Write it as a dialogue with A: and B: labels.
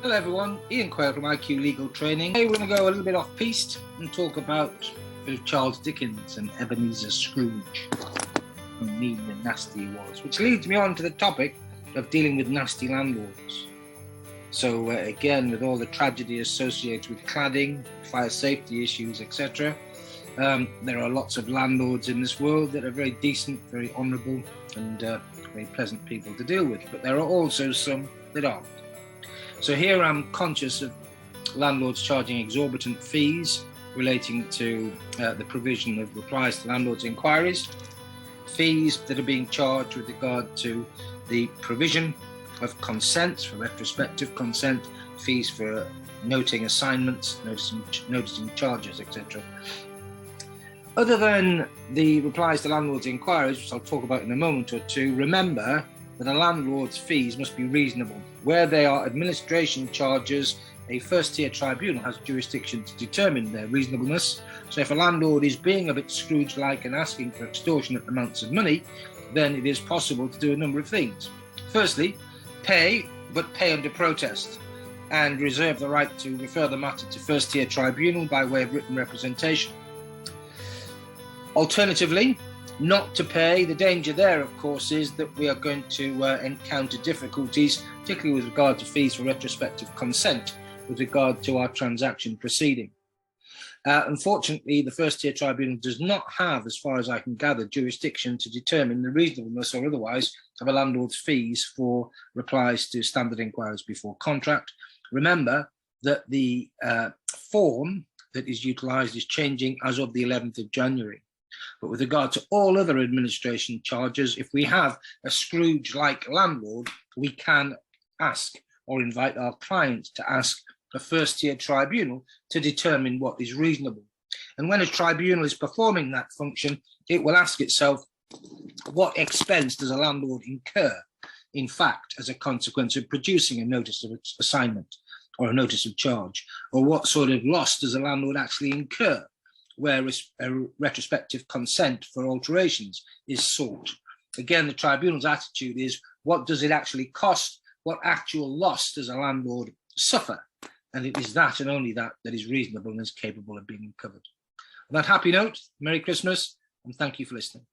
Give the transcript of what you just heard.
A: Hello everyone, Ian Quayle from IQ Legal Training. Today we're going to go a little bit off piste and talk about Charles Dickens and Ebenezer Scrooge, how mean and nasty he was, which leads me on to the topic of dealing with nasty landlords. So again, with all the tragedy associated with cladding, fire safety issues, etc., there are lots of landlords in this world that are very decent, very honourable and very pleasant people to deal with, but there are also some that aren't. So here I'm conscious of landlords charging exorbitant fees relating to the provision of replies to landlords' inquiries, fees that are being charged with regard to the provision of consents for retrospective consent, fees for noting assignments, noticing charges, etc. Other than the replies to landlords' inquiries, which I'll talk about in a moment or two, remember that a landlord's fees must be reasonable. Where they are administration charges, a first-tier tribunal has jurisdiction to determine their reasonableness. So if a landlord is being a bit Scrooge-like and asking for extortionate amounts of money, then it is possible to do a number of things. Firstly, pay, but pay under protest, and reserve the right to refer the matter to first-tier tribunal by way of written representation. Alternatively, not to pay. The danger there, of course, is that we are going to encounter difficulties, particularly with regard to fees for retrospective consent, with regard to our transaction proceeding. Unfortunately, the first-tier tribunal does not have, as far as I can gather, jurisdiction to determine the reasonableness or otherwise of a landlord's fees for replies to standard inquiries before contract. Remember that the form that is utilised is changing as of the 11th of January. But with regard to all other administration charges, if we have a Scrooge-like landlord, we can ask or invite our client to ask a first-tier tribunal to determine what is reasonable. And when a tribunal is performing that function, it will ask itself, what expense does a landlord incur, in fact, as a consequence of producing a notice of assignment or a notice of charge? Or what sort of loss does a landlord actually incur where a retrospective consent for alterations is sought? Again, the tribunal's attitude is, what does it actually cost? What actual loss does a landlord suffer? And it is that and only that that is reasonable and is capable of being covered. On that happy note, Merry Christmas and thank you for listening.